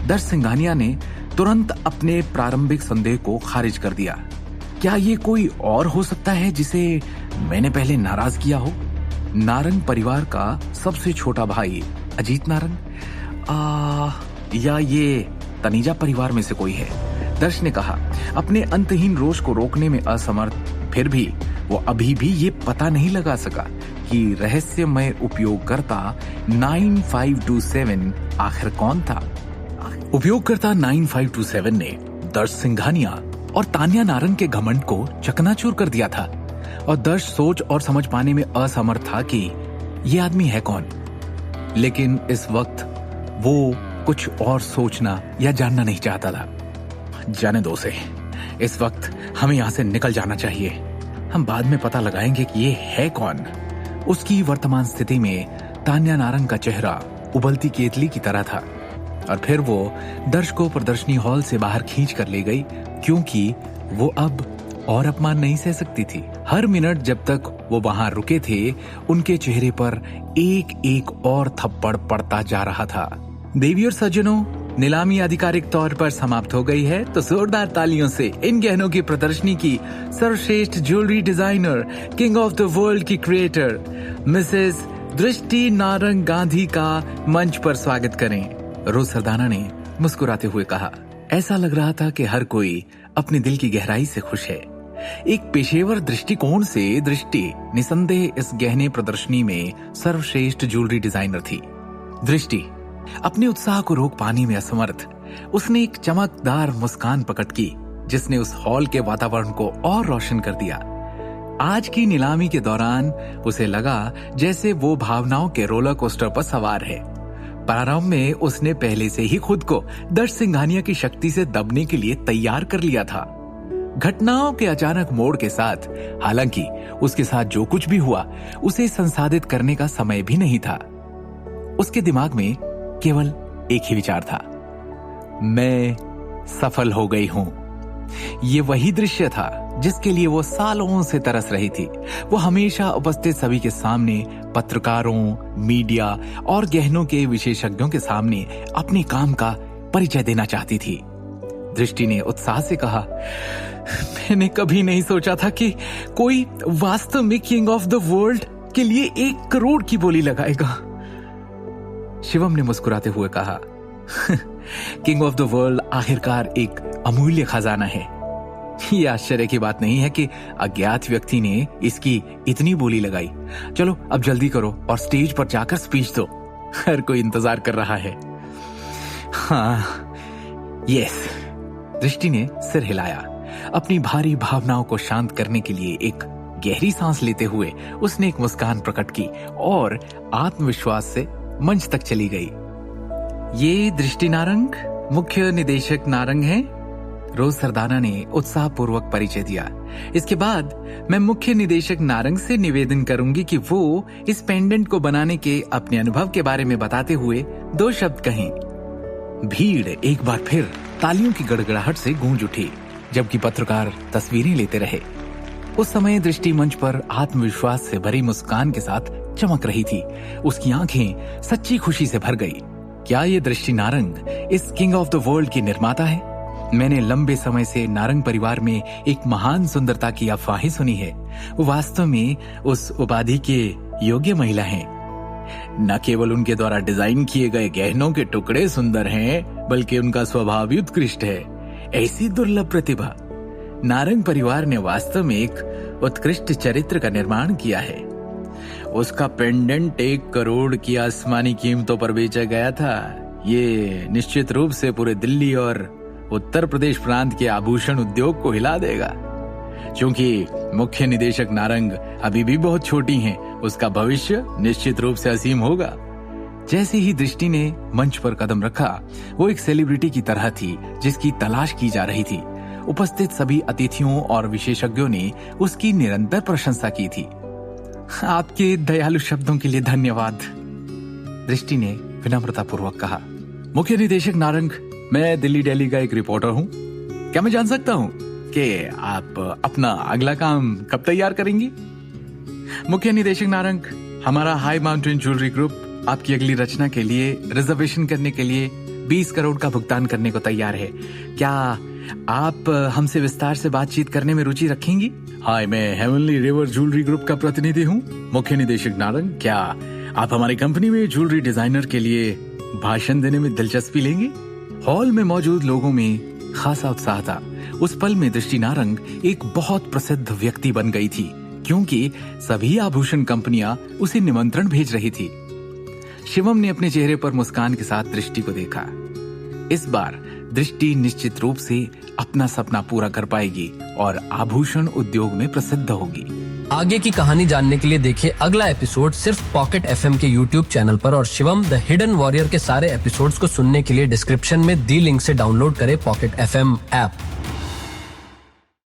दर्श सिंघानिया ने तुरंत अपने प्रारंभिक संदेह को खारिज कर दिया। क्या ये कोई और हो सकता है जिसे मैंने पहले नाराज किया हो? नारंग परिवार का सबसे छोटा भाई अजीत नारंग, या ये तनीजा परिवार में से कोई है? दर्श ने कहा, अपने अंतहीन रोष को रोकने में असमर्थ। फिर भी वो अभी भी ये पता नहीं लगा सका कि रहस्यमय उपयोगकर्ता 9527 आखिर कौन था। उपयोगकर्ता 9527 ने दर्श सिंघानिया और तान्या नारंग के घमंड को चकनाचूर कर दिया था और दर्श सोच और समझ पाने में असमर्थ था कि ये आदमी है कौन। लेकिन इस वक्त वो कुछ और सोचना या जानना नहीं चाहता था। जाने दो उसे, इस वक्त हमें यहाँ से निकल जाना चाहिए। हम बाद में पता लगाएंगे कि ये है कौन। उसकी वर्तमान स्थिति में तान्या नारंग का चेहरा उबलती केतली की तरह था और फिर वो दर्श को प्रदर्शनी हॉल से बाहर खींच कर ले गई, क्योंकि वो अब और अपमान नहीं सह सकती थी। हर मिनट जब तक वो वहां रुके थे, उनके चेहरे पर एक एक और थप्पड़ पड़ता जा रहा था। देवी और सज्जनों, नीलामी आधिकारिक तौर पर समाप्त हो गई है, तो जोरदार तालियों से इन गहनों की प्रदर्शनी की सर्वश्रेष्ठ jewellery designer, king of the world की क्रिएटर मिसेस दृष्टि नारंग गांधी का मंच पर स्वागत करें। रोज सरदाना ने मुस्कुराते हुए कहा। ऐसा लग रहा था कि हर कोई अपने दिल की गहराई से खुश है। एक पेशेवर दृष्टिकोण से दृष्टि निसंदेह इस गहने प्रदर्शनी में सर्वश्रेष्ठ ज्वेलरी डिजाइनर थी। दृष्टि अपने उत्साह को रोक पाने में असमर्थ, उसने एक चमकदार मुस्कान प्रकट की जिसने उस हॉल के वातावरण को और रोशन कर दिया। आज की नीलामी के दौरान उसे लगा जैसे वो भावनाओं के रोलर कोस्टर पर सवार है। प्रारंभ में उसने पहले से ही खुद को दर्श सिंघानिया की शक्ति से दबने के लिए तैयार कर लिया था। घटनाओं के अचानक मोड़ के साथ, हालांकि उसके साथ जो कुछ भी हुआ उसे संसाधित करने का समय भी नहीं था। उसके दिमाग में केवल एक ही विचार था, मैं सफल हो गई हूं। ये वही दृश्य था जिसके लिए वो सालों से तरस रही थी। वो हमेशा उपस्थित सभी के सामने, पत्रकारों, मीडिया और गहनों के विशेषज्ञों के सामने अपने काम का परिचय देना चाहती थी। दृष्टि ने उत्साह से कहा, मैंने कभी नहीं सोचा था कि कोई वास्तव में किंग ऑफ द वर्ल्ड के लिए 1 करोड़ की बोली लगाएगा। शिवम ने मुस्कुराते हुए कहा, किंग ऑफ द वर्ल्ड आखिरकार एक अमूल्य खजाना है। यह आश्चर्य की बात नहीं है कि अज्ञात व्यक्ति ने इसकी इतनी बोली लगाई। चलो अब जल्दी करो और स्टेज पर जाकर स्पीच दो, हर कोई इंतजार कर रहा है। हाँ, यस। दृष्टि ने सिर हिलाया। अपनी भारी भावनाओं को शांत करने के लिए एक गहरी सांस लेते हुए उसने एक मुस्कान प्रकट की और आत्मविश्वास से मंच तक चली गई। ये दृष्टि नारंग, मुख्य निदेशक नारंग हैं। रोज सरदाना ने उत्साहपूर्वक परिचय दिया। इसके बाद मैं मुख्य निदेशक नारंग से निवेदन करूंगी कि वो इस पेंडेंट को बनाने के अपने अनुभव के बारे में बताते हुए 2 शब्द कहें। भीड़ एक बार फिर तालियों की गड़गड़ाहट से गूंज उठी, जबकि पत्रकार तस्वीरें लेते रहे। उस समय दृष्टि मंच पर आत्मविश्वास से भरी मुस्कान के साथ चमक रही थी। उसकी आंखें सच्ची खुशी से भर गई। क्या ये दृष्टि नारंग इस किंग ऑफ द वर्ल्ड की निर्माता है? मैंने लंबे समय से नारंग परिवार में एक महान सुंदरता की अफवाहें सुनी है। वो वास्तव में उस उपाधि के योग्य महिला हैं। न केवल उनके द्वारा डिजाइन किए गए गहनों के टुकड़े सुंदर हैं, बल्कि उनका स्वभाव भी उत्कृष्ट है। ऐसी दुर्लभ प्रतिभा। नारंग परिवार ने वास्तव में एक उत्कृष्ट चरित्र का निर्माण किया है। उसका पेंडेंट 1 करोड़ की आसमानी कीमतों पर बेचा गया था। ये निश्चित रूप से पूरे दिल्ली और उत्तर प्रदेश प्रांत के आभूषण उद्योग को हिला देगा। क्योंकि मुख्य निदेशक नारंग अभी भी बहुत छोटी हैं, उसका भविष्य निश्चित रूप से असीम होगा। जैसे ही दृष्टि ने मंच पर कदम रखा, वो एक सेलिब्रिटी की तरह थी जिसकी तलाश की जा रही थी। उपस्थित सभी अतिथियों और विशेषज्ञों ने उसकी निरंतर प्रशंसा की थी। आपके दयालु शब्दों के लिए धन्यवाद, दृष्टि ने विनम्रतापूर्वक कहा। मुख्य निदेशक नारंग, मैं दिल्ली डेली का एक रिपोर्टर हूँ। क्या मैं जान सकता हूँ कि आप अपना अगला काम कब तैयार करेंगी? मुख्य निदेशक नारंग, हमारा हाई माउंटेन ज्वेलरी ग्रुप आपकी अगली रचना के लिए रिजर्वेशन करने के लिए 20 करोड़ का भुगतान करने को तैयार है। क्या आप हमसे विस्तार से बातचीत करने में रुचि रखेंगी? हाय, मैं हेवनली रिवर ज्वेलरी ग्रुप का प्रतिनिधि हूँ, मुख्य निदेशक नारंग। क्या आप हमारी कंपनी में ज्वेलरी डिजाइनर के लिए भाषण देने में दिलचस्पी लेंगे? हॉल में मौजूद लोगों में खासा उत्साह था। उस पल में दृष्टि नारंग एक बहुत प्रसिद्ध व्यक्ति बन गई थी, क्योंकि सभी आभूषण कंपनियां उसे निमंत्रण भेज रही थी। शिवम ने अपने चेहरे पर मुस्कान के साथ दृष्टि को देखा। इस बार दृष्टि निश्चित रूप से अपना सपना पूरा कर पाएगी और आभूषण उद्योग में प्रसिद्ध होगी। आगे की कहानी जानने के लिए देखिए अगला एपिसोड सिर्फ पॉकेट एफएम के यूट्यूब चैनल पर, और शिवम द हिडन वॉरियर के सारे एपिसोड्स को सुनने के लिए डिस्क्रिप्शन में दी लिंक से डाउनलोड करें पॉकेट एफएम ऐप।